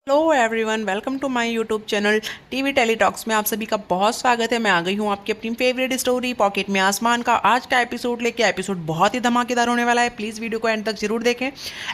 Hello everyone, welcome to my YouTube channel TV tele talks में आप सभी का बहुत स्वागत है। मैं आ गई हूँ आपकी अपनी फेवरेट स्टोरी पॉकेट में आसमान का आज का एपिसोड लेके। एपिसोड बहुत ही धमाकेदार होने वाला है, प्लीज़ वीडियो को एंड तक जरूर देखें।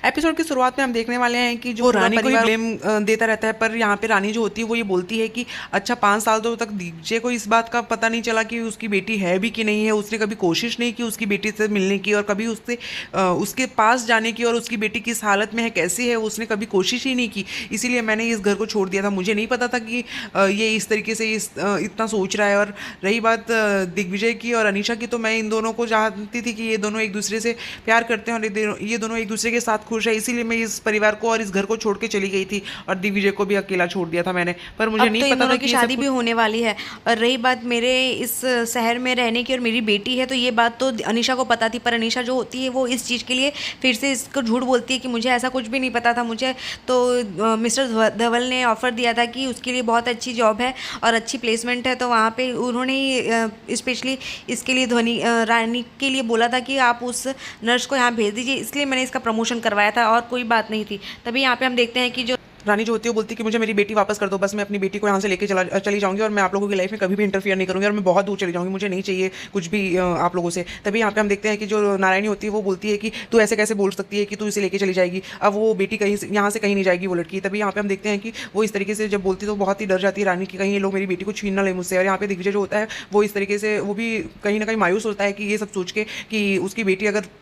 एपिसोड की शुरुआत में हम देखने वाले हैं कि जो वो रानी को ही ब्लेम देता रहता है, पर यहाँ पे रानी जो होती है वो ये बोलती है कि अच्छा 5 साल तो तक दीजिए को इस बात का पता नहीं चला कि उसकी बेटी है भी कि नहीं है। उसने कभी कोशिश नहीं की उसकी बेटी से मिलने की और कभी उससे उसके पास जाने की, और उसकी बेटी किस हालत में है, कैसी है, उसने कभी कोशिश ही नहीं की। इसीलिए मैंने इस घर को छोड़ दिया था। मुझे नहीं पता था कि ये इस तरीके से इतना सोच रहा है। और रही बात दिग्विजय की और अनीशा की, तो मैं इन दोनों को जानती थी कि ये दोनों एक दूसरे से प्यार करते हैं और ये दोनों एक दूसरे के साथ खुश है। इसीलिए मैं इस परिवार को और इस घर को छोड़ के चली गई थी और दिग्विजय को भी अकेला छोड़ दिया था मैंने। पर मुझे अब नहीं तो इन पता था दोनों की कि ये सब शादी भी होने वाली है। और रही बात मेरे इस शहर में रहने की और मेरी बेटी है, तो ये बात तो अनीशा को पता थी। पर अनीशा जो होती है वो इस चीज़ के लिए फिर से इसको झूठ बोलती है कि मुझे ऐसा कुछ भी नहीं पता था। मुझे तो मिस्टर धवल ने ऑफ़र दिया था कि उसके लिए बहुत अच्छी जॉब है और अच्छी प्लेसमेंट है, तो वहाँ पे उन्होंने ही स्पेशली इसके लिए रानी के लिए बोला था कि आप उस नर्स को यहाँ भेज दीजिए, इसलिए मैंने इसका प्रमोशन करवाया था और कोई बात नहीं थी। तभी यहाँ पे हम देखते हैं कि जो रानी जो होती है वो बोलती है कि मुझे मेरी बेटी वापस कर दो, बस मैं अपनी बेटी को यहाँ से लेके चली जाऊंगी और मैं आप लोगों की लाइफ में कभी भी इंटरफियर नहीं करूंगी और मैं बहुत दूर चली जाऊंगी। मुझे नहीं चाहिए कुछ भी आप लोगों से। तभी यहाँ पे हम देखते हैं कि जो नारायणी होती है वो बोलती है कि तू ऐसे कैसे बोल सकती है कि तू इसे लेके चली जाएगी। अब वो बेटी कहीं यहाँ से कहीं नहीं जाएगी वो लड़की। तभी यहाँ पे हम देखते हैं कि वो इस तरीके से जब बोलती है तो बहुत ही डर जाती है रानी की, कहीं ये लोग मेरी बेटी को छीन ना ले मुझसे। और यहाँ पे दिग्विजय जो होता है वो इस तरीके से वो भी कहीं ना कहीं मायूस होता है कि ये सब सोच के कि उसकी बेटी अगर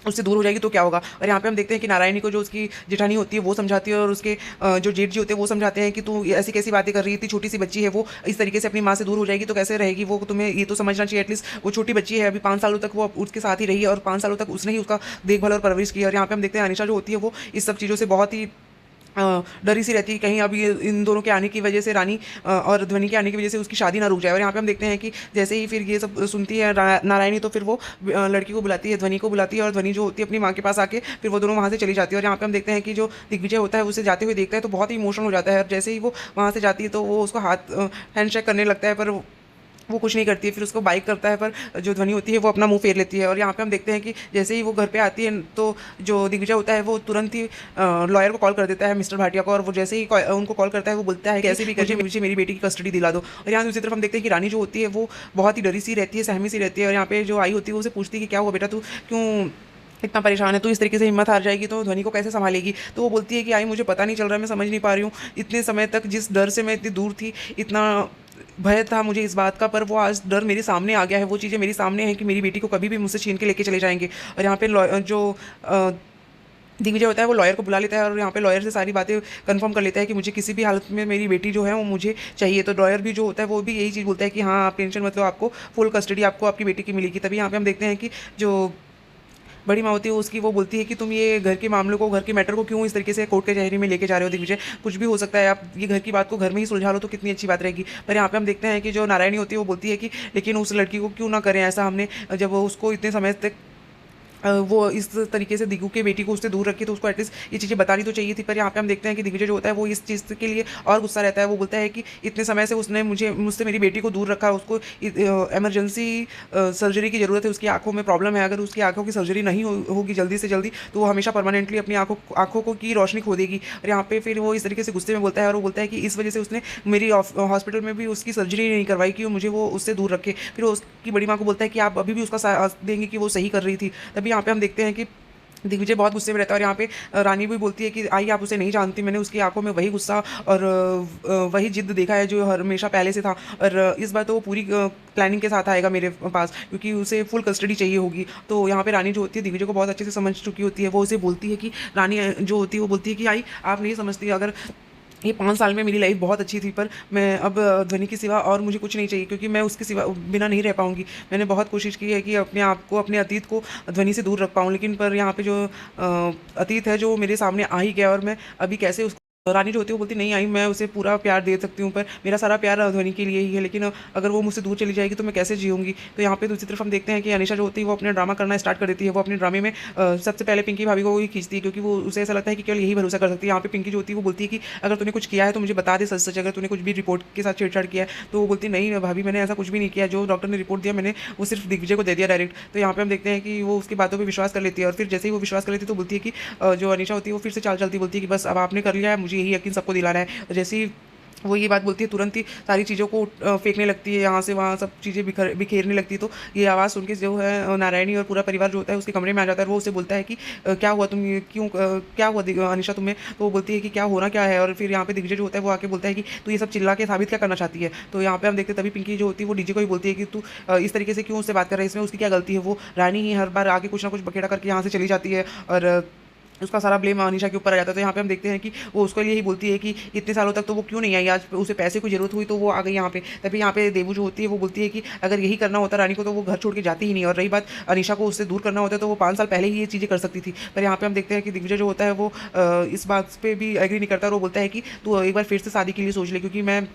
उससे दूर हो जाएगी तो क्या होगा। और यहाँ पे हम देखते हैं कि नारायणी को जो उसकी जेठानी होती है वो समझाती है और उसके जो जेठ जी होते हैं वो समझाते हैं कि तू ऐसी कैसी बातें कर रही है, इतनी छोटी सी बच्ची है, वो इस तरीके से अपनी माँ से दूर हो जाएगी तो कैसे रहेगी, वो तुम्हें ये तो समझना चाहिए। एटलीस्ट वो छोटी बच्ची है, अभी 5 सालों तक वो उसके साथ ही रही है और 5 सालों तक उसने ही उसका देखभाल और परवरिश की। और यहाँ पे हम देखते हैं अनिशा जो होती है वो इस सब चीज़ों से बहुत ही डरी सी रहती है, कहीं अब ये इन दोनों के आने की वजह से रानी और ध्वनि के आने की वजह से उसकी शादी ना रुक जाए। और यहाँ पे हम देखते हैं कि जैसे ही फिर ये सब सुनती है नारायणी, तो फिर वो लड़की को बुलाती है, ध्वनि को बुलाती है और ध्वनि जो होती है अपनी माँ के पास आके फिर वो दोनों वहाँ से चली जाती है। और यहाँ पे हम देखते हैं कि जो दिग्विजय होता है उसे जाते हुए देखता है तो बहुत ही इमोशनल हो जाता है। और जैसे ही वो वहाँ से जाती है तो वो उसको हाथ हैंड शेक करने लगता है, पर वो कुछ नहीं करती है। फिर उसको बाइक करता है, पर जो ध्वनि होती है वो अपना मुंह फेर लेती है। और यहाँ पे हम देखते हैं कि जैसे ही वो घर पे आती है तो जो दिग्विजय होता है वो तुरंत ही लॉयर को कॉल कर देता है, मिस्टर भाटिया को। और वो जैसे ही उनको कॉल करता है वो बोलता है कि कैसे भी करके मुझे मेरी बेटी की कस्टडी दिला दो। और यहाँ दूसरी तरफ हम देखते हैं कि रानी जो होती है वो बहुत ही डरी सी रहती है, सहमी सी रहती है। और यहाँ पे जो आई होती है वो उसे पूछती है कि क्या हुआ बेटा, तू क्यों इतना परेशान है, तो इस तरीके से हिम्मत हार जाएगी तो ध्वनि को कैसे संभालेगी। तो वो बोलती है कि आई मुझे पता नहीं चल रहा है, मैं समझ नहीं पा रही हूँ। इतने समय तक जिस डर से मैं इतनी दूर थी, इतना भय था मुझे इस बात का, पर वो आज डर मेरे सामने आ गया है। वो चीज़ें मेरे सामने हैं कि मेरी बेटी को कभी भी मुझसे छीन के लेके चले जाएंगे। और यहाँ पे जो दिग्विजय होता है वो लॉयर को बुला लेता है और यहाँ पे लॉयर से सारी बातें कंफर्म कर लेता है कि मुझे किसी भी हालत में मेरी बेटी जो है वो मुझे चाहिए। तो लॉयर भी जो होता है वो भी यही चीज़ बोलता है कि हाँ आप टेंशन मत लो, आपको फुल कस्टडी आपको आपकी बेटी की मिलेगी। तभी यहाँ पे हम देखते हैं कि जो बड़ी माँ होती है उसकी वो बोलती है कि तुम ये घर के मामलों को, घर के मैटर को क्यों इस तरीके से कोर्ट कचहरी में लेके जा रहे हो दिग्विजय, कुछ भी हो सकता है, आप ये घर की बात को घर में ही सुलझा लो तो कितनी अच्छी बात रहेगी। पर यहाँ पे हम देखते हैं कि जो नारायणी होती है वो बोलती है कि लेकिन उस लड़की को क्यों ना करें ऐसा, हमने जब उसको इतने समय तक वो इस तरीके से दिगू के बेटी को उससे दूर रखी तो उसको एटलीस्ट ये चीज़ें बतानी तो चाहिए थी। पर यहाँ पे हम देखते हैं कि दिग्विजय जो होता है वो इस चीज़ के लिए और गुस्सा रहता है। वो बोलता है कि इतने समय से उसने मुझसे मेरी बेटी को दूर रखा, उसको इमरजेंसी सर्जरी की ज़रूरत है, उसकी आंखों में प्रॉब्लम है, अगर उसकी आंखों की सर्जरी नहीं होगी जल्दी से जल्दी तो वो हमेशा परमानेंटली अपनी आंखों को की रोशनी खो देगी। और यहाँ पे फिर वो इस तरीके से गुस्से में बोलता है और वो बोलता है कि इस वजह से उसने मेरी हॉस्पिटल में भी उसकी सर्जरी नहीं करवाई कि मुझे वो उससे दूर रखे। फिर वो उसकी बड़ी माँ को बोलता है कि आप अभी भी उसका साथ देंगे कि वो सही कर रही थी। तभी यहाँ पे हम देखते हैं कि दिग्विजय बहुत गुस्से में रहता है। और यहाँ पे रानी भी बोलती है कि आई आप उसे नहीं जानती, मैंने उसकी आंखों में वही गुस्सा और वही जिद्द देखा है जो हमेशा पहले से था। और इस बार तो वो पूरी प्लानिंग के साथ आएगा मेरे पास, क्योंकि उसे फुल कस्टडी चाहिए होगी। तो यहाँ पे रानी जो होती है दिग्विजय को बहुत अच्छे से समझ चुकी होती है। वो उसे बोलती है कि रानी जो होती है वो बोलती है कि आई आप नहीं समझती, अगर ये 5 साल में मेरी लाइफ बहुत अच्छी थी, पर मैं अब ध्वनि के सिवा और मुझे कुछ नहीं चाहिए, क्योंकि मैं उसके सिवा बिना नहीं रह पाऊँगी। मैंने बहुत कोशिश की है कि अपने आप को, अपने अतीत को ध्वनि से दूर रख पाऊँ, लेकिन पर यहाँ पे जो अतीत है जो मेरे सामने आ ही गया और मैं अभी कैसे उसको। रानी जो होती है वो बोलती नहीं आई मैं उसे पूरा प्यार दे सकती हूँ, पर मेरा सारा प्यार ध्वनि के लिए ही है, लेकिन अगर वो मुझसे दूर चली जाएगी तो मैं कैसे जीऊँगी। तो यहाँ पे दूसरी तरफ हम देखते हैं कि अनिशा जो होती है वो अपने ड्रामा करना स्टार्ट कर देती है। वो अपने ड्रामे में सबसे पहले पिंकी भाभी को ही खींचती है, क्योंकि वो उसे ऐसा लगता है कि केवल यही भरोसा कर सकती है। यहाँ पे पिंकी जो होती है वो बोलती है कि अगर तूने कुछ किया है तो मुझे बता दे सच सच, अगर तूने कुछ भी रिपोर्ट के साथ छेड़छाड़ किया है। तो वो बोलती नहीं भाभी मैंने ऐसा कुछ भी नहीं किया, जो डॉक्टर ने रिपोर्ट दिया मैंने वो सिर्फ दिग्विजय को दे दिया डायरेक्ट। तो यहाँ पे हम देखते हैं कि वो उसकी बातों पर विश्वास कर लेती है। और फिर जैसे ही वो विश्वास कर लेती है तो बोलती है कि जो अनिशा होती है वो फिर से चाल चलती बोलती है कि बस अब आपने कर लिया है, मुझे मुझे यही यकीन सबको दिलाना है। और जैसे ही वो ये बात बोलती है तुरंत ही सारी चीज़ों को फेंकने लगती है, यहाँ से वहाँ सब चीज़ें बिखेरने लगती है। तो ये आवाज़ सुन के जो है नारायणी और पूरा परिवार जो होता है उसके कमरे में आ जाता है और वो उसे बोलता है कि क्या हुआ, तुम ये क्यों क्या हुआ अनिशा तुम्हें? तो वो बोलती है कि क्या होना क्या है। और फिर यहाँ पे दिग्विजय जो होता है वो आके बोलता है कि तू ये सब चिल्ला के साबित क्या करना चाहती है। तो यहाँ पे हम देखते हैं तभी पिंकी जो होती है वो डीजे को ही बोलती है कि तू इस तरीके से क्यों उससे बात कर रहा है, इसमें उसकी क्या गलती है। वो रानी ही हर बार आके कुछ ना कुछ बखेड़ा करके यहाँ से चली जाती है और उसका सारा ब्लेम अनिशा के ऊपर आ जाता है। तो यहाँ पे हम देखते हैं कि वो उसको यही बोलती है कि इतने सालों तक तो वो क्यों नहीं आई, आज उसे पैसे की जरूरत हुई तो वो आ गई यहाँ पे। तभी यहाँ पे देवू जो होती है वो बोलती है कि अगर यही करना होता रानी को तो वो घर छोड़ के जाती ही नहीं। और रही बात अनिशा को उससे दूर करना होता है तो वो 5 साल पहले ही ये चीज़ें कर सकती थी। पर यहाँ पे हम देखते हैं कि दिग्विजय जो होता है वो इस बात पे भी एग्री नहीं करता और वो बोलता है कि तू एक बार फिर से शादी के लिए सोच ले, क्योंकि मैं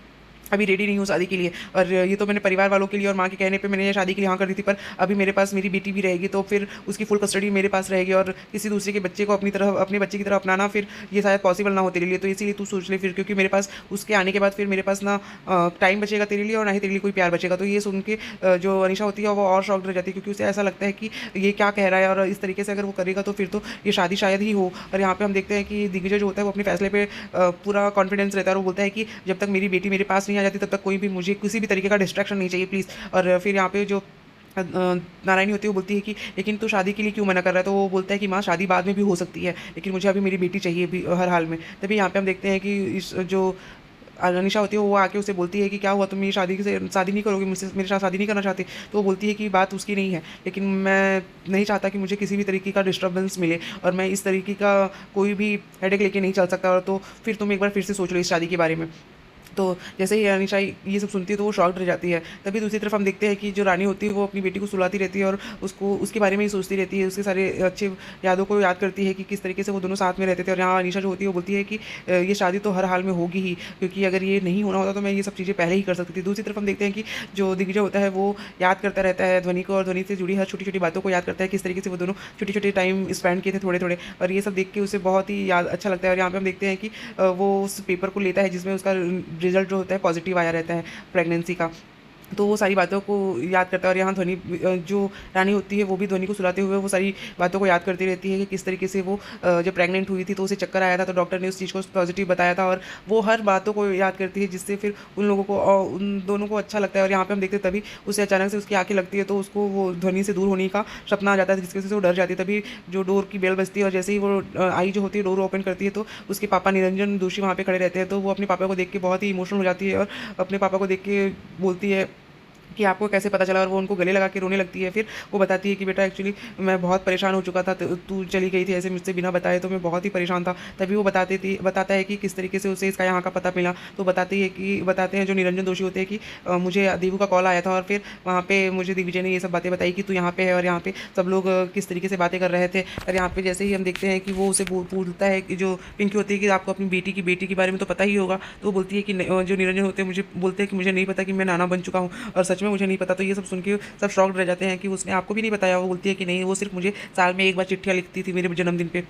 अभी रेडी नहीं हूँ शादी के लिए। और ये तो मैंने परिवार वालों के लिए और माँ के कहने पे मैंने ये शादी के लिए हाँ कर दी थी, पर अभी मेरे पास मेरी बेटी भी रहेगी तो फिर उसकी फुल कस्टडी मेरे पास रहेगी और किसी दूसरे के बच्चे को अपने बच्चे की तरह अपनाना फिर ये शायद पॉसिबल ना हो तेरे लिए। तो इसीलिए तू सोच ले फिर, क्योंकि मेरे पास उसके आने के बाद फिर मेरे पास ना टाइम बचेगा तेरे लिए और ना ही तेरे लिए कोई प्यार बचेगा। तो ये सुन के जो अनिशा होती है वो और शॉक रह जाती है, क्योंकि उसे ऐसा लगता है कि ये क्या कह रहा है और इस तरीके से अगर वो करेगा तो फिर तो ये शादी शायद ही हो। और यहाँ पे हम देखते हैं कि दिग्विजय जो होता है वो अपने फैसले पे पूरा कॉन्फिडेंस रहता है और वो बोलता है कि जब तक मेरी बेटी मेरे पास नहीं आ जाती तब तक कोई भी मुझे किसी भी तरीके का डिस्ट्रैक्शन नहीं चाहिए प्लीज़। और फिर यहाँ पे जो नारायणी होती है वो बोलती है कि लेकिन तू शादी के लिए क्यों मना कर रहा है। तो वो बोलता है कि माँ शादी बाद में भी हो सकती है, लेकिन मुझे अभी मेरी बेटी चाहिए भी हर हाल में। तभी यहाँ पे हम देखते हैं कि इस जो अनिशा होती है वो आके उसे बोलती है कि क्या हुआ, तुम ये शादी नहीं करोगे मुझसे, मेरे साथ शादी नहीं करना चाहती। तो वो बोलती है कि बात उसकी नहीं है, लेकिन मैं नहीं चाहता कि मुझे किसी भी तरीके का डिस्टर्बेंस मिले और मैं इस तरीके का कोई भी हेडेक लेके नहीं चल सकता। और तो फिर तुम एक बार फिर से सोच लो इस शादी के बारे में। तो जैसे ही अनिशा ये सब सुनती है तो वो शॉक्ड रह जाती है। तभी दूसरी तरफ हम देखते हैं कि जो रानी होती है वो अपनी बेटी को सुलाती रहती है और उसको उसके बारे में ही सोचती रहती है, उसके सारे अच्छे यादों को याद करती है कि किस तरीके से वो दोनों साथ में रहते थे। और यहाँ अनिशा जो होती है वो बोलती है कि ये शादी तो हर हाल में होगी ही, क्योंकि अगर ये नहीं होना होता तो मैं ये सब चीज़ें पहले ही कर सकती थी। दूसरी तरफ हम देखते हैं कि जो दिग्विजय होता है वो याद करता रहता है ध्वनि को और ध्वनि से जुड़ी हर छोटी छोटी बातों को याद करता है, किस तरीके से वो दोनों छोटे छोटे टाइम स्पेंड किए थे थोड़े थोड़े। और ये सब देख के उसे बहुत ही याद अच्छा लगता है। और यहाँ पे हम देखते हैं कि वो उस पेपर को लेता है जिसमें उसका रिजल्ट जो होता है पॉजिटिव आया रहता है प्रेगनेंसी का। तो वो सारी बातों को याद करता है और यहाँ ध्वनि जो रानी होती है वो भी ध्वनि को सुलाते हुए वो सारी बातों को याद करती रहती है कि किस तरीके से वो जब प्रेग्नेंट हुई थी तो उसे चक्कर आया था तो डॉक्टर ने उस चीज़ को पॉजिटिव बताया था। और वो हर बातों को याद करती है जिससे फिर उन लोगों को और उन दोनों को अच्छा लगता है। और यहाँ पे हम देखते तभी उसे अचानक से उसकी आंखें लगती है तो उसको वो ध्वनि से दूर होने का सपना आ जाता है, जिसकी वजह से वो डर जाती है। तभी जो डोर की बेल बजती है और जैसे ही वो आई जो होती है डोर ओपन करती है तो उसके पापा निरंजन दोषी वहाँ पे खड़े रहते हैं। तो वो अपने पापा को देख के बहुत ही इमोशनल हो जाती है और अपने पापा को देख के बोलती है कि आपको कैसे पता चला। और वो उनको गले लगा के रोने लगती है। फिर वो बताती है कि बेटा एक्चुअली मैं बहुत परेशान हो चुका था, तू चली गई थी ऐसे मुझसे बिना बताए, तो मैं बहुत ही परेशान था। तभी वो बताता है कि किस तरीके से उसे इसका यहाँ का पता मिला। तो बताते हैं जो निरंजन दोषी होते हैं कि मुझे देवू का कॉल आया था और फिर वहाँ पे मुझे दिग्विजय ने ये सब बातें बताई कि तू यहाँ पे है और यहाँ पे सब लोग किस तरीके से बातें कर रहे थे। और यहाँ पे जैसे ही हम देखते हैं कि वो उसे पूछता है कि जो पिंकी होती है कि आपको अपनी बेटी के बारे में तो पता ही होगा। तो वो बोलती है कि जो निरंजन होते हैं मुझे बोलते हैं कि मुझे नहीं पता कि मैं नाना बन चुका हूँ और सच में मुझे नहीं पता। तो ये सब सुन के सब शॉक्ड रह जाते हैं कि उसने आपको भी नहीं बताया। वो बोलती है कि नहीं, वो सिर्फ मुझे साल में एक बार चिट्ठियाँ लिखती थी मेरे जन्मदिन पे।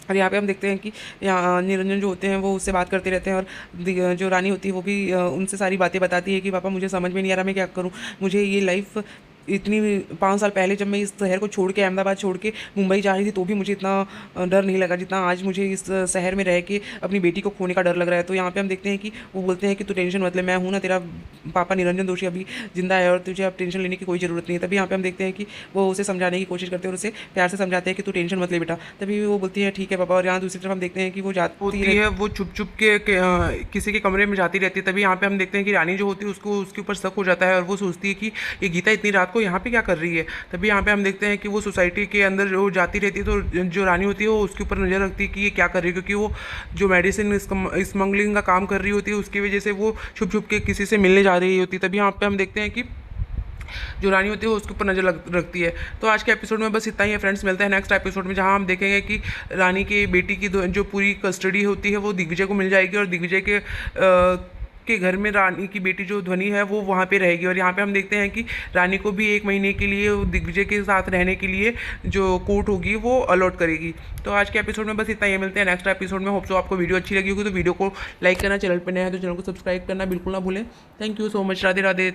और यहाँ पे हम देखते हैं कि यहाँ निरंजन जो होते हैं वो उससे बात करते रहते हैं और जो रानी होती है वो भी उनसे सारी बातें बताती है कि पापा मुझे समझ में नहीं आ रहा मैं क्या करूँ, मुझे ये लाइफ इतनी 5 साल पहले जब मैं इस शहर को छोड़ के अहमदाबाद छोड़ के मुंबई जा रही थी तो भी मुझे इतना डर नहीं लगा जितना आज मुझे इस शहर में रह के अपनी बेटी को खोने का डर लग रहा है। तो यहाँ पे हम देखते हैं कि वो बोलते हैं कि तू टेंशन मत ले, मैं हूँ ना, तेरा पापा निरंजन दोषी अभी जिंदा है और तुझे अब टेंशन लेने की कोई ज़रूरत नहीं है। तभी यहाँ पे हम देखते हैं कि वो उसे समझाने की कोशिश करते हैं और उसे प्यार से समझाते हैं कि तू टेंशन मत ले बेटा। तभी वो बोलती है ठीक है पापा। और यहाँ दूसरी तरफ हम देखते हैं कि वो जाती है, वो छुप छुप के किसी के कमरे में जाती रहती है। तभी यहाँ पे हम देखते हैं कि रानी जो होती है उसको उसके ऊपर शक हो जाता है और वो सोचती है कि ये गीता इतनी रात को यहाँ पे क्या कर रही है। तभी यहाँ पे हम देखते हैं कि वो सोसाइटी के अंदर जो जाती रहती है तो जो रानी होती है वो उसके ऊपर नज़र रखती है कि ये क्या कर रही है, क्योंकि वो जो मेडिसिन स्मगलिंग का काम कर रही होती है उसकी वजह से वो छुप छुप के किसी से मिलने जा रही होती है। तभी यहाँ पे हम देखते हैं कि जो रानी होती है वो उसके ऊपर नज़र रखती है। तो आज के एपिसोड में बस इतना ही है फ्रेंड्स, मिलते हैं नेक्स्ट एपिसोड में जहाँ हम देखेंगे कि रानी की बेटी की जो पूरी कस्टडी होती है वो दिग्विजय को मिल जाएगी और दिग्विजय के घर में रानी की बेटी जो ध्वनि है वो वहाँ पे रहेगी। और यहाँ पे हम देखते हैं कि रानी को भी 1 महीने के लिए दिग्विजय के साथ रहने के लिए जो कोर्ट होगी वो अलॉट करेगी। तो आज के एपिसोड में बस इतना ही, मिलते हैं नेक्स्ट एपिसोड में। होप सो आपको वीडियो अच्छी लगी होगी तो वीडियो को लाइक करना, चैनल पर नया है तो चैनल को सब्सक्राइब करना बिल्कुल ना भूलें। Thank you so much, Radhe Radhe.